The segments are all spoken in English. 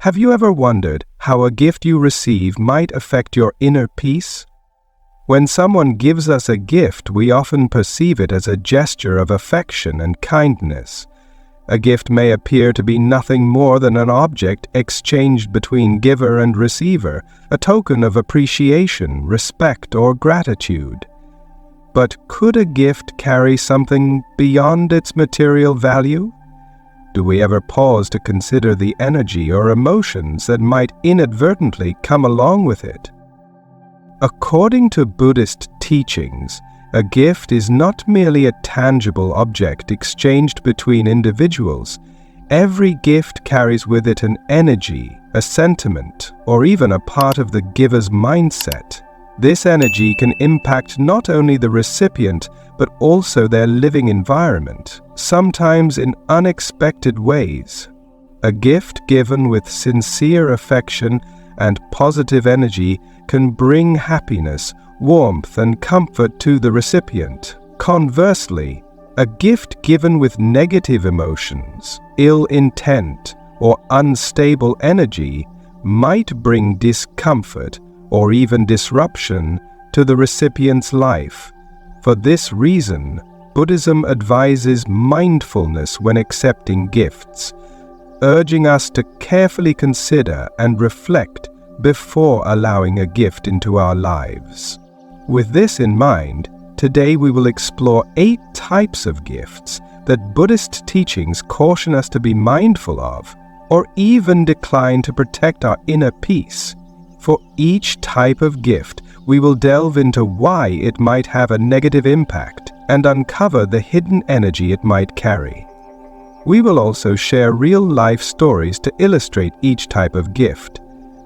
Have you ever wondered how a gift you receive might affect your inner peace? When someone gives us a gift, we often perceive it as a gesture of affection and kindness. A gift may appear to be nothing more than an object exchanged between giver and receiver, a token of appreciation, respect, or gratitude. But could a gift carry something beyond its material value? Do we ever pause to consider the energy or emotions that might inadvertently come along with it? According to Buddhist teachings, a gift is not merely a tangible object exchanged between individuals. Every gift carries with it an energy, a sentiment, or even a part of the giver's mindset. This energy can impact not only the recipient, but also their living environment, sometimes in unexpected ways. A gift given with sincere affection and positive energy can bring happiness, warmth, and comfort to the recipient. Conversely, a gift given with negative emotions, ill intent, or unstable energy might bring discomfort or even disruption to the recipient's life. For this reason, Buddhism advises mindfulness when accepting gifts, urging us to carefully consider and reflect before allowing a gift into our lives. With this in mind, today we will explore 8 types of gifts that Buddhist teachings caution us to be mindful of, or even decline to protect our inner peace. For each type of gift, we will delve into why it might have a negative impact and uncover the hidden energy it might carry. We will also share real-life stories to illustrate each type of gift,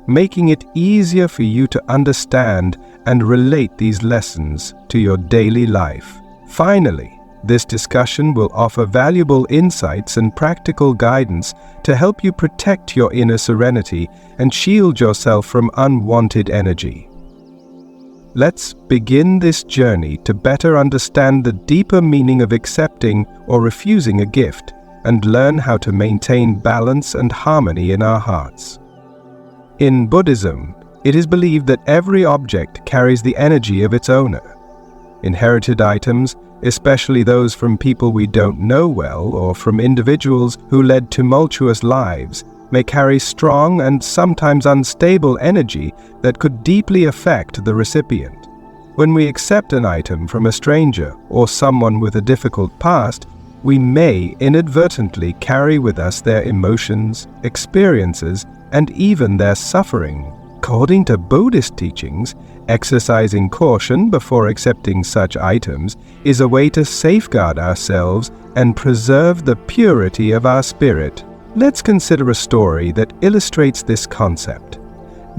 making it easier for you to understand and relate these lessons to your daily life. Finally, this discussion will offer valuable insights and practical guidance to help you protect your inner serenity and shield yourself from unwanted energy. Let's begin this journey to better understand the deeper meaning of accepting or refusing a gift and learn how to maintain balance and harmony in our hearts. In Buddhism, it is believed that every object carries the energy of its owner. Inherited items, especially those from people we don't know well or from individuals who led tumultuous lives, may carry strong and sometimes unstable energy that could deeply affect the recipient. When we accept an item from a stranger or someone with a difficult past, we may inadvertently carry with us their emotions, experiences, and even their suffering. According to Buddhist teachings, exercising caution before accepting such items is a way to safeguard ourselves and preserve the purity of our spirit. Let's consider a story that illustrates this concept.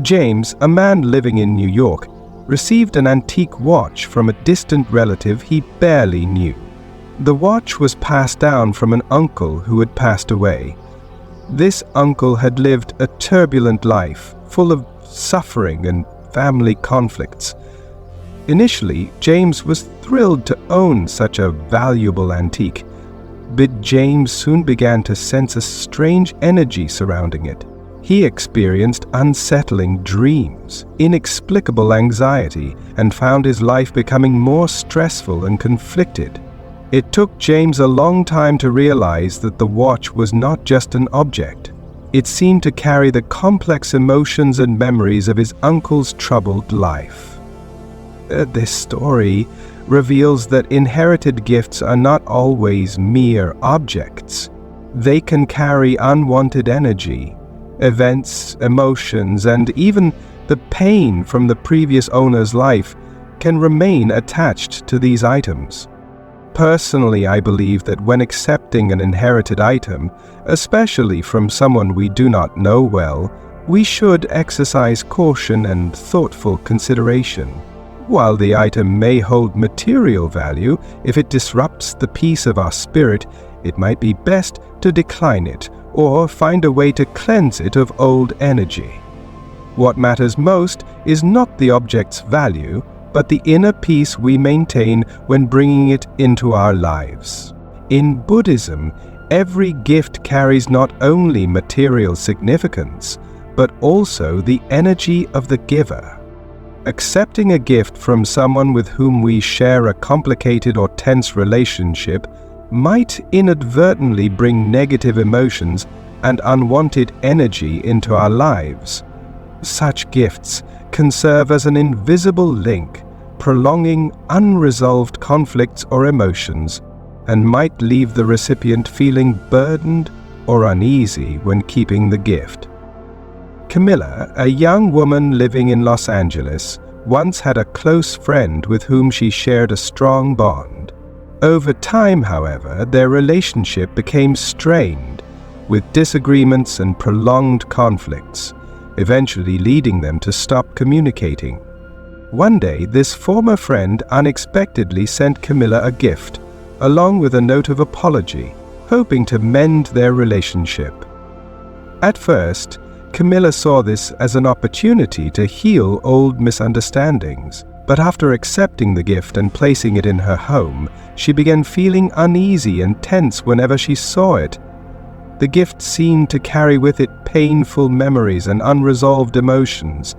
James, a man living in New York, received an antique watch from a distant relative he barely knew. The watch was passed down from an uncle who had passed away. This uncle had lived a turbulent life, full of suffering and family conflicts. Initially, James was thrilled to own such a valuable antique, but James soon began to sense a strange energy surrounding it. He experienced unsettling dreams, inexplicable anxiety, and found his life becoming more stressful and conflicted. It took James a long time to realize that the watch was not just an object. It seemed to carry the complex emotions and memories of his uncle's troubled life. This story reveals that inherited gifts are not always mere objects. They can carry unwanted energy, events, emotions, and even the pain from the previous owner's life can remain attached to these items. Personally, I believe that when accepting an inherited item, especially from someone we do not know well, we should exercise caution and thoughtful consideration. While the item may hold material value, if it disrupts the peace of our spirit, it might be best to decline it or find a way to cleanse it of old energy. What matters most is not the object's value, but the inner peace we maintain when bringing it into our lives. In Buddhism, Every gift carries not only material significance, but also the energy of the giver. Accepting a gift from someone with whom we share a complicated or tense relationship might inadvertently bring negative emotions and unwanted energy into our lives. Such gifts can serve as an invisible link, prolonging unresolved conflicts or emotions, and might leave the recipient feeling burdened or uneasy when keeping the gift. Camilla, a young woman living in Los Angeles, once had a close friend with whom she shared a strong bond. Over time, however, their relationship became strained, with disagreements and prolonged conflicts, eventually leading them to stop communicating. One day, this former friend unexpectedly sent Camilla a gift, along with a note of apology, hoping to mend their relationship. At first, Camilla saw this as an opportunity to heal old misunderstandings, but after accepting the gift and placing it in her home, she began feeling uneasy and tense whenever she saw it. The gift seemed to carry with it painful memories and unresolved emotions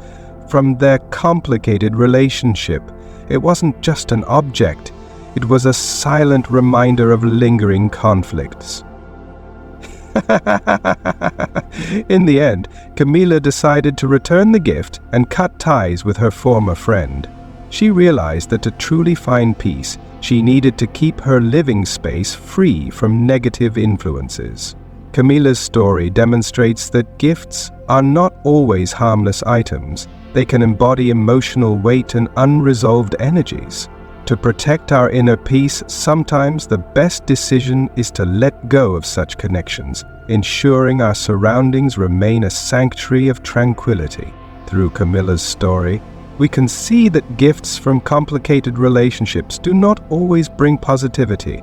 from their complicated relationship. It wasn't just an object, it was a silent reminder of lingering conflicts. In the end, Camilla decided to return the gift and cut ties with her former friend. She realized that to truly find peace, she needed to keep her living space free from negative influences. Camilla's story demonstrates that gifts are not always harmless items. They can embody emotional weight and unresolved energies. To protect our inner peace, sometimes the best decision is to let go of such connections, ensuring our surroundings remain a sanctuary of tranquility. Through Camilla's story, we can see that gifts from complicated relationships do not always bring positivity.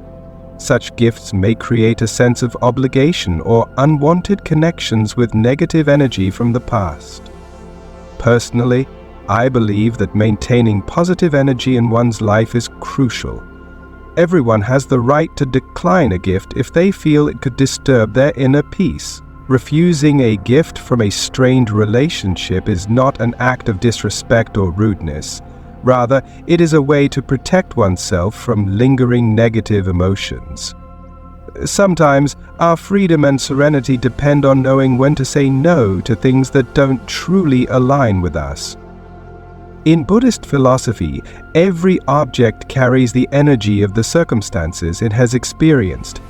Such gifts may create a sense of obligation or unwanted connections with negative energy from the past. Personally, I believe that maintaining positive energy in one's life is crucial. Everyone has the right to decline a gift if they feel it could disturb their inner peace. Refusing a gift from a strained relationship is not an act of disrespect or rudeness. Rather, it is a way to protect oneself from lingering negative emotions. Sometimes, our freedom and serenity depend on knowing when to say no to things that don't truly align with us. In Buddhist philosophy, every object carries the energy of the circumstances it has experienced.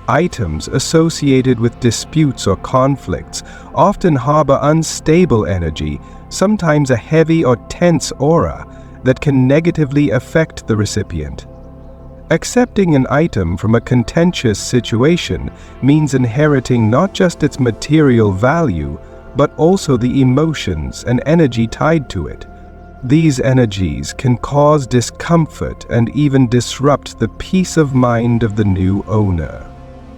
Items associated with disputes or conflicts often harbor unstable energy, sometimes a heavy or tense aura that can negatively affect the recipient. Accepting an item from a contentious situation means inheriting not just its material value, but also the emotions and energy tied to it. These energies can cause discomfort and even disrupt the peace of mind of the new owner.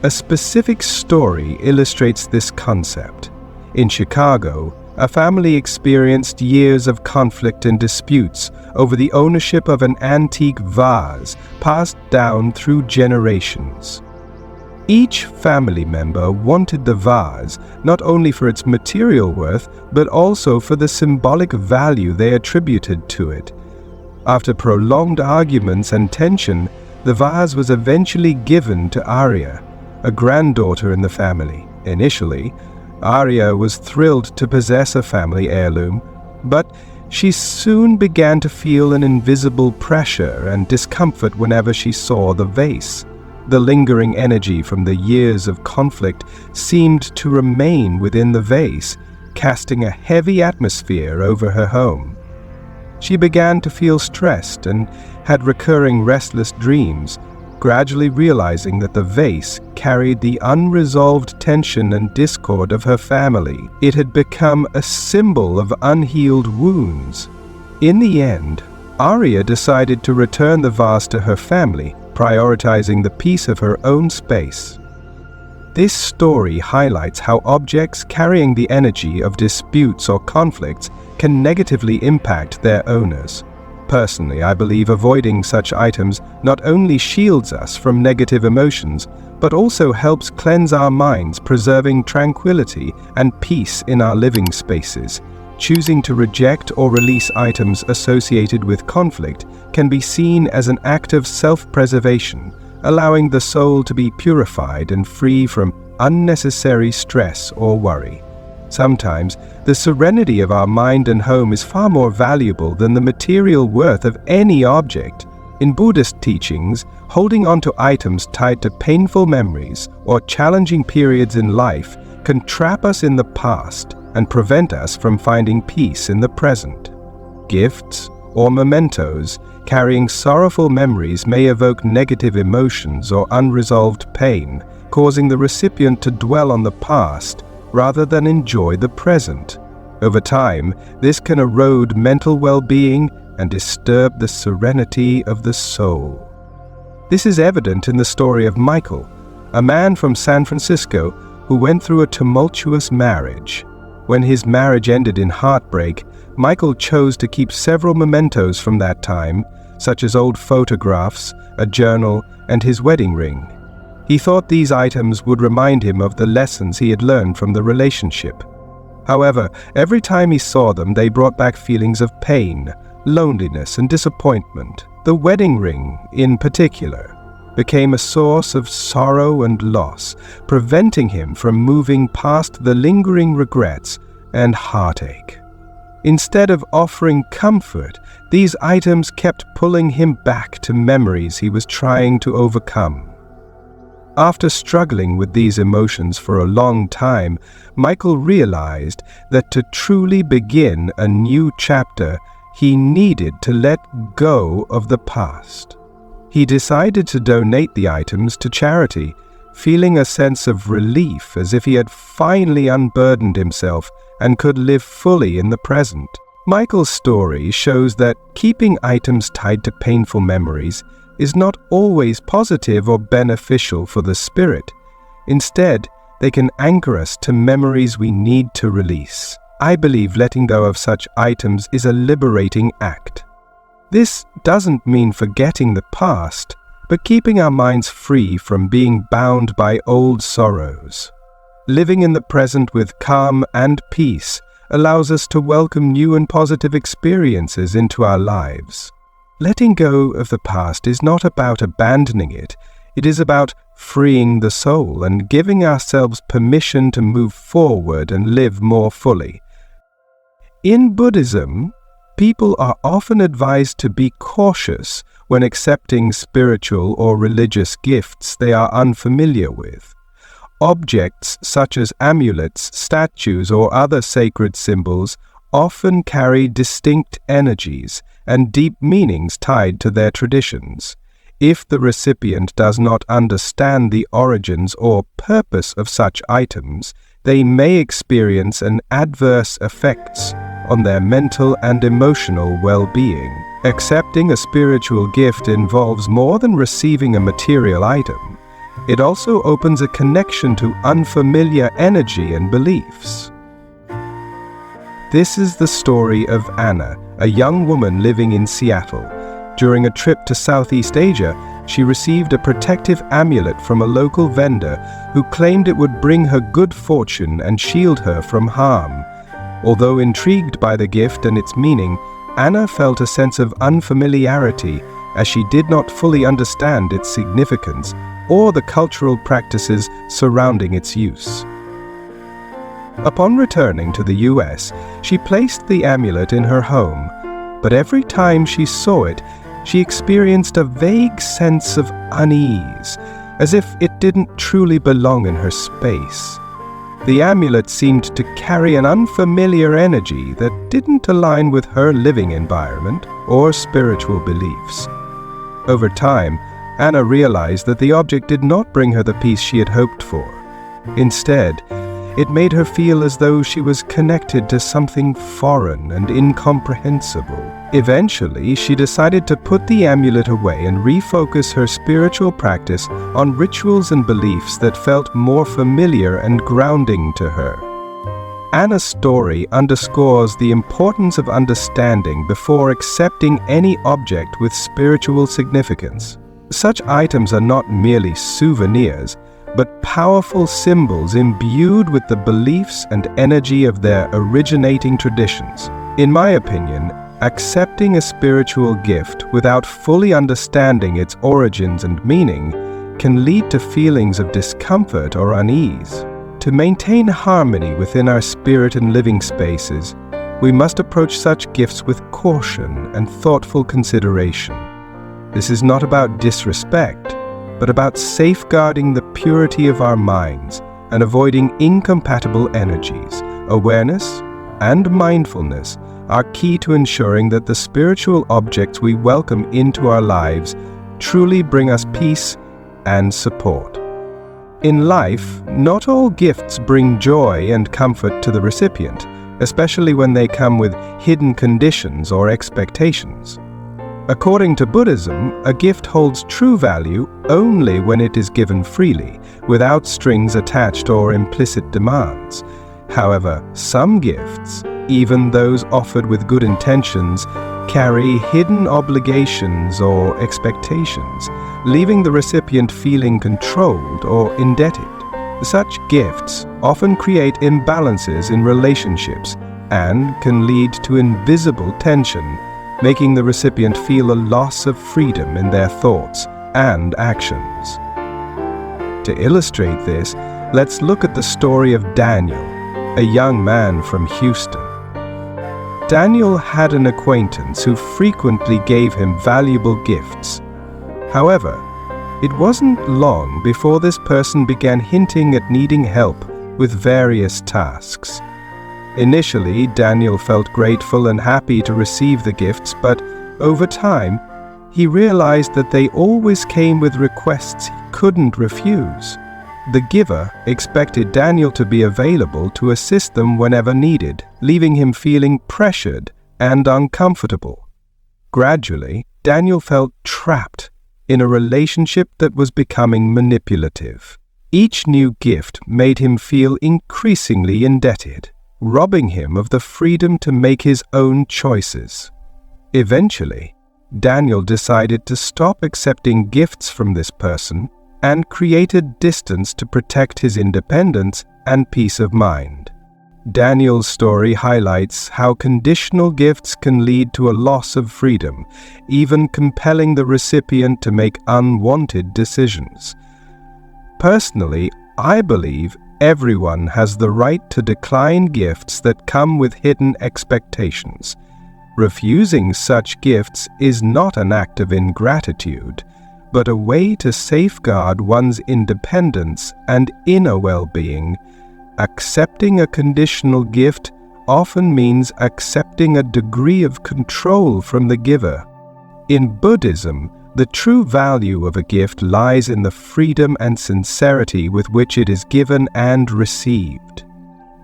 A specific story illustrates this concept. In Chicago, a family experienced years of conflict and disputes over the ownership of an antique vase passed down through generations. Each family member wanted the vase not only for its material worth, but also for the symbolic value they attributed to it. After prolonged arguments and tension, the vase was eventually given to Arya, a granddaughter in the family. Initially, Arya was thrilled to possess a family heirloom, but she soon began to feel an invisible pressure and discomfort whenever she saw the vase. The lingering energy from the years of conflict seemed to remain within the vase, casting a heavy atmosphere over her home. She began to feel stressed and had recurring restless dreams, gradually realizing that the vase carried the unresolved tension and discord of her family. It had become a symbol of unhealed wounds. In the end, Arya decided to return the vase to her family, prioritizing the peace of her own space. This story highlights how objects carrying the energy of disputes or conflicts can negatively impact their owners. Personally, I believe avoiding such items not only shields us from negative emotions, but also helps cleanse our minds, preserving tranquility and peace in our living spaces. Choosing to reject or release items associated with conflict can be seen as an act of self-preservation, allowing the soul to be purified and free from unnecessary stress or worry. Sometimes, the serenity of our mind and home is far more valuable than the material worth of any object. In Buddhist teachings, holding on to items tied to painful memories or challenging periods in life can trap us in the past and prevent us from finding peace in the present. Gifts or mementos carrying sorrowful memories may evoke negative emotions or unresolved pain, causing the recipient to dwell on the past rather than enjoy the present. Over time, this can erode mental well-being and disturb the serenity of the soul. This is evident in the story of Michael, a man from San Francisco who went through a tumultuous marriage. When his marriage ended in heartbreak, Michael chose to keep several mementos from that time, such as old photographs, a journal, and his wedding ring. He thought these items would remind him of the lessons he had learned from the relationship. However, every time he saw them, they brought back feelings of pain, loneliness, and disappointment. The wedding ring, in particular, became a source of sorrow and loss, preventing him from moving past the lingering regrets and heartache. Instead of offering comfort, these items kept pulling him back to memories he was trying to overcome. After struggling with these emotions for a long time, Michael realized that to truly begin a new chapter, he needed to let go of the past. He decided to donate the items to charity, feeling a sense of relief as if he had finally unburdened himself and could live fully in the present. Michael's story shows that keeping items tied to painful memories is not always positive or beneficial for the spirit. Instead, they can anchor us to memories we need to release. I believe letting go of such items is a liberating act. This doesn't mean forgetting the past, but keeping our minds free from being bound by old sorrows. Living in the present with calm and peace allows us to welcome new and positive experiences into our lives. Letting go of the past is not about abandoning it. It is about freeing the soul and giving ourselves permission to move forward and live more fully. In Buddhism, people are often advised to be cautious when accepting spiritual or religious gifts they are unfamiliar with. Objects such as amulets, statues, or other sacred symbols often carry distinct energies and deep meanings tied to their traditions. If the recipient does not understand the origins or purpose of such items, they may experience an adverse effects on their mental and emotional well-being. Accepting a spiritual gift involves more than receiving a material item. It also opens a connection to unfamiliar energy and beliefs. This is the story of Anna, a young woman living in Seattle. During a trip to Southeast Asia, she received a protective amulet from a local vendor who claimed it would bring her good fortune and shield her from harm. Although intrigued by the gift and its meaning, Anna felt a sense of unfamiliarity as she did not fully understand its significance or the cultural practices surrounding its use. Upon returning to the US, she placed the amulet in her home, but every time she saw it, she experienced a vague sense of unease, as if it didn't truly belong in her space. The amulet seemed to carry an unfamiliar energy that didn't align with her living environment or spiritual beliefs. Over time, Anna realized that the object did not bring her the peace she had hoped for. Instead, it made her feel as though she was connected to something foreign and incomprehensible. Eventually, she decided to put the amulet away and refocus her spiritual practice on rituals and beliefs that felt more familiar and grounding to her. Anna's story underscores the importance of understanding before accepting any object with spiritual significance. Such items are not merely souvenirs, but powerful symbols imbued with the beliefs and energy of their originating traditions. In my opinion, accepting a spiritual gift without fully understanding its origins and meaning can lead to feelings of discomfort or unease. To maintain harmony within our spirit and living spaces, we must approach such gifts with caution and thoughtful consideration. This is not about disrespect, but about safeguarding the purity of our minds and avoiding incompatible energies. Awareness and mindfulness are key to ensuring that the spiritual objects we welcome into our lives truly bring us peace and support. In life, not all gifts bring joy and comfort to the recipient, especially when they come with hidden conditions or expectations. According to Buddhism, a gift holds true value only when it is given freely, without strings attached or implicit demands. However, some gifts, even those offered with good intentions, carry hidden obligations or expectations, leaving the recipient feeling controlled or indebted. Such gifts often create imbalances in relationships and can lead to invisible tension, making the recipient feel a loss of freedom in their thoughts and actions. To illustrate this, let's look at the story of Daniel, a young man from Houston. Daniel had an acquaintance who frequently gave him valuable gifts. However, it wasn't long before this person began hinting at needing help with various tasks. Initially, Daniel felt grateful and happy to receive the gifts, but over time, he realized that they always came with requests he couldn't refuse. The giver expected Daniel to be available to assist them whenever needed, leaving him feeling pressured and uncomfortable. Gradually, Daniel felt trapped in a relationship that was becoming manipulative. Each new gift made him feel increasingly indebted, robbing him of the freedom to make his own choices. Eventually, Daniel decided to stop accepting gifts from this person and created distance to protect his independence and peace of mind. Daniel's story highlights how conditional gifts can lead to a loss of freedom, even compelling the recipient to make unwanted decisions. Personally, I believe everyone has the right to decline gifts that come with hidden expectations. Refusing such gifts is not an act of ingratitude, but a way to safeguard one's independence and inner well-being. Accepting a conditional gift often means accepting a degree of control from the giver. In Buddhism, the true value of a gift lies in the freedom and sincerity with which it is given and received.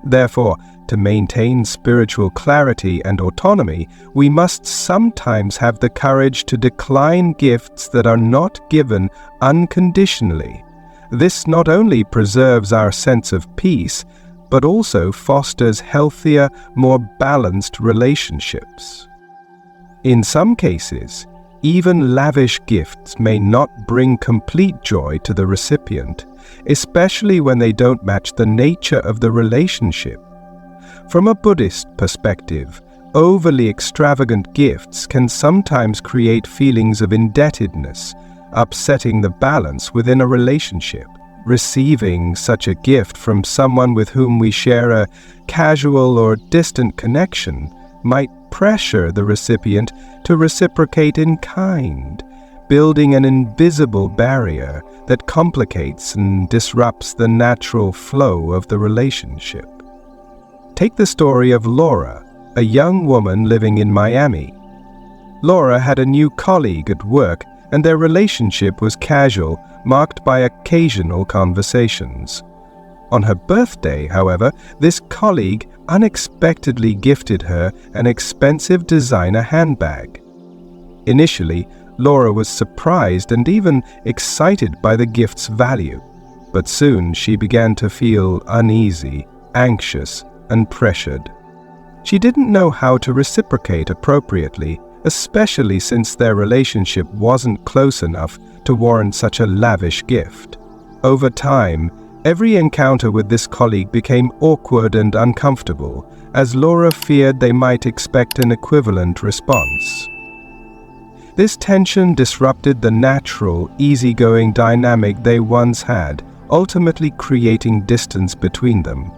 Therefore, to maintain spiritual clarity and autonomy, we must sometimes have the courage to decline gifts that are not given unconditionally. This not only preserves our sense of peace, but also fosters healthier, more balanced relationships. In some cases, even lavish gifts may not bring complete joy to the recipient, especially when they don't match the nature of the relationship. From a Buddhist perspective, overly extravagant gifts can sometimes create feelings of indebtedness, upsetting the balance within a relationship. Receiving such a gift from someone with whom we share a casual or distant connection might pressure the recipient to reciprocate in kind, building an invisible barrier that complicates and disrupts the natural flow of the relationship. Take the story of Laura, a young woman living in Miami. Laura had a new colleague at work, and their relationship was casual, marked by occasional conversations. On her birthday, however, this colleague unexpectedly gifted her an expensive designer handbag. Initially, Laura was surprised and even excited by the gift's value, but soon she began to feel uneasy, anxious, and pressured. She didn't know how to reciprocate appropriately, especially since their relationship wasn't close enough to warrant such a lavish gift. Over time, every encounter with this colleague became awkward and uncomfortable, as Laura feared they might expect an equivalent response. This tension disrupted the natural, easygoing dynamic they once had, ultimately creating distance between them.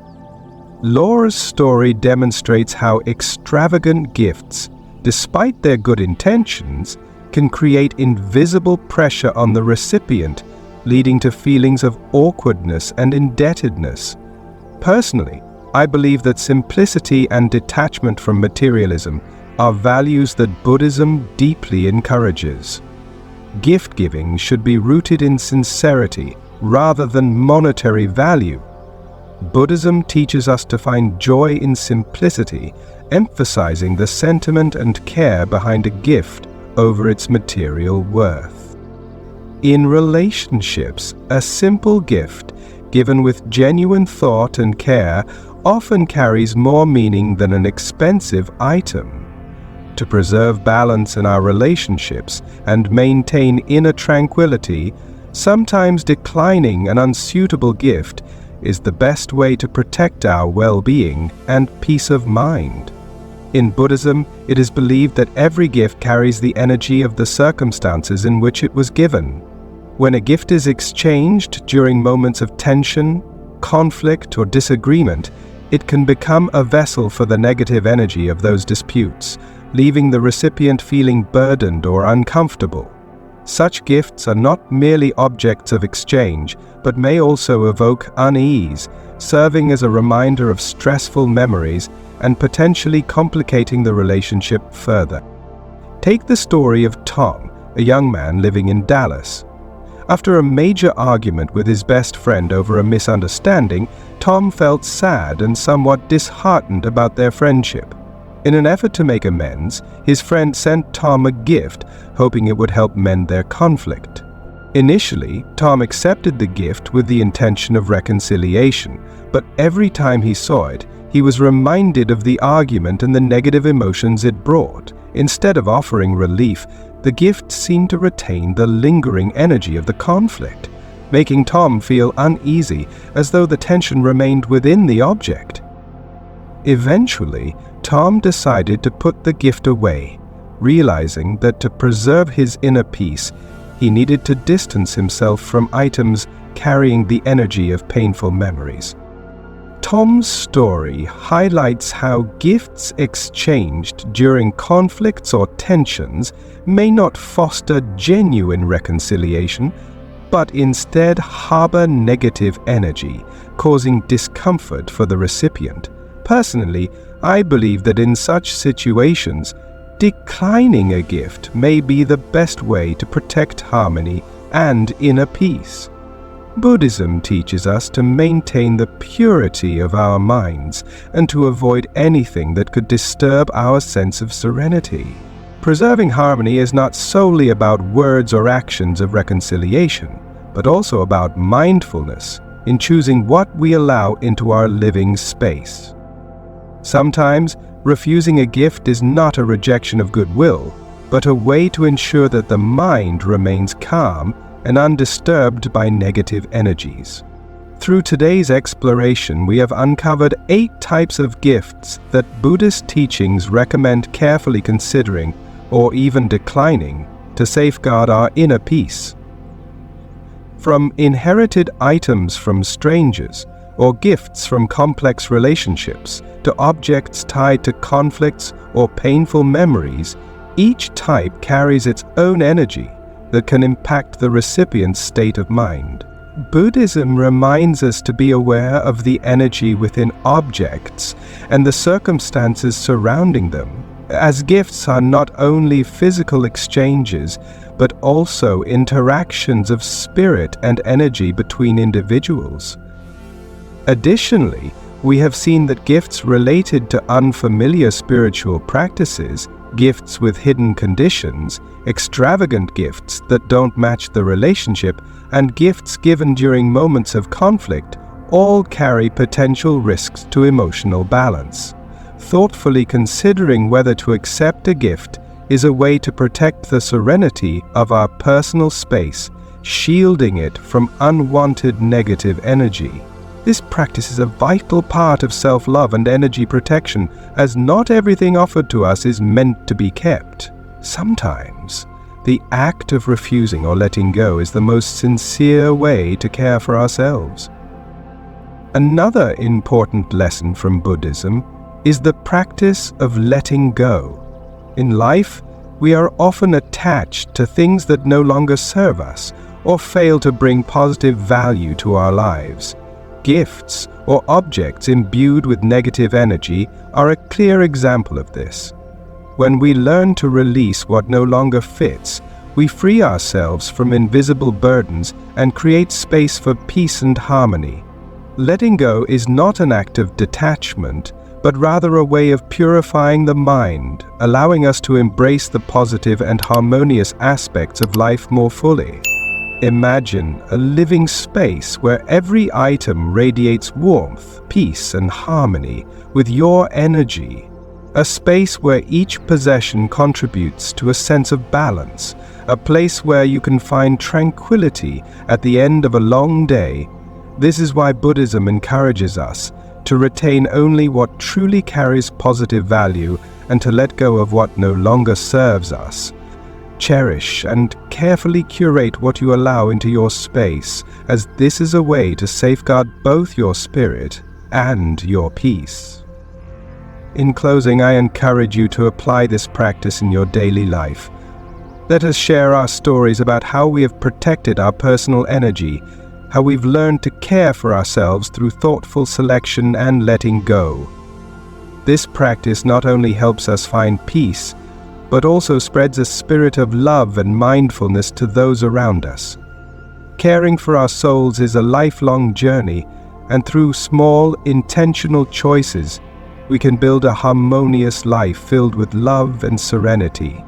Laura's story demonstrates how extravagant gifts, despite their good intentions, can create invisible pressure on the recipient, leading to feelings of awkwardness and indebtedness. Personally, I believe that simplicity and detachment from materialism are values that Buddhism deeply encourages. Gift-giving should be rooted in sincerity rather than monetary value. Buddhism teaches us to find joy in simplicity, emphasizing the sentiment and care behind a gift over its material worth. In relationships, a simple gift, given with genuine thought and care, often carries more meaning than an expensive item. To preserve balance in our relationships and maintain inner tranquility, sometimes declining an unsuitable gift is the best way to protect our well-being and peace of mind. In Buddhism, it is believed that every gift carries the energy of the circumstances in which it was given. When a gift is exchanged during moments of tension, conflict, or disagreement, it can become a vessel for the negative energy of those disputes, leaving the recipient feeling burdened or uncomfortable. Such gifts are not merely objects of exchange, but may also evoke unease, serving as a reminder of stressful memories and potentially complicating the relationship further. Take the story of Tom, a young man living in Dallas. After a major argument with his best friend over a misunderstanding, Tom felt sad and somewhat disheartened about their friendship. In an effort to make amends, his friend sent Tom a gift, hoping it would help mend their conflict. Initially, Tom accepted the gift with the intention of reconciliation, but every time he saw it, he was reminded of the argument and the negative emotions it brought. Instead of offering relief, the gift seemed to retain the lingering energy of the conflict, making Tom feel uneasy, as though the tension remained within the object. Eventually, Tom decided to put the gift away, realizing that to preserve his inner peace, he needed to distance himself from items carrying the energy of painful memories. Tom's story highlights how gifts exchanged during conflicts or tensions may not foster genuine reconciliation, but instead harbor negative energy, causing discomfort for the recipient. Personally, I believe that in such situations, declining a gift may be the best way to protect harmony and inner peace. Buddhism teaches us to maintain the purity of our minds and to avoid anything that could disturb our sense of serenity. Preserving harmony is not solely about words or actions of reconciliation, but also about mindfulness in choosing what we allow into our living space. Sometimes, refusing a gift is not a rejection of goodwill, but a way to ensure that the mind remains calm and undisturbed by negative energies. Through today's exploration, we have uncovered 8 types of gifts that Buddhist teachings recommend carefully considering or even declining to safeguard our inner peace. From inherited items from strangers or gifts from complex relationships to objects tied to conflicts or painful memories, each type carries its own energy that can impact the recipient's state of mind. Buddhism reminds us to be aware of the energy within objects and the circumstances surrounding them, as gifts are not only physical exchanges, but also interactions of spirit and energy between individuals. Additionally, we have seen that gifts related to unfamiliar spiritual practices, gifts with hidden conditions, extravagant gifts that don't match the relationship, and gifts given during moments of conflict all carry potential risks to emotional balance. Thoughtfully considering whether to accept a gift is a way to protect the serenity of our personal space, shielding it from unwanted negative energy. This practice is a vital part of self-love and energy protection, as not everything offered to us is meant to be kept. Sometimes, the act of refusing or letting go is the most sincere way to care for ourselves. Another important lesson from Buddhism is the practice of letting go. In life, we are often attached to things that no longer serve us or fail to bring positive value to our lives. Gifts or objects imbued with negative energy are a clear example of this. When we learn to release what no longer fits, we free ourselves from invisible burdens and create space for peace and harmony. Letting go is not an act of detachment, but rather a way of purifying the mind, allowing us to embrace the positive and harmonious aspects of life more fully. Imagine a living space where every item radiates warmth, peace, and harmony with your energy. A space where each possession contributes to a sense of balance, a place where you can find tranquility at the end of a long day. This is why Buddhism encourages us to retain only what truly carries positive value and to let go of what no longer serves us. Cherish and carefully curate what you allow into your space, as this is a way to safeguard both your spirit and your peace. In closing, I encourage you to apply this practice in your daily life. Let us share our stories about how we have protected our personal energy, how we've learned to care for ourselves through thoughtful selection and letting go. This practice not only helps us find peace, but also spreads a spirit of love and mindfulness to those around us. Caring for our souls is a lifelong journey, and through small, intentional choices, we can build a harmonious life filled with love and serenity.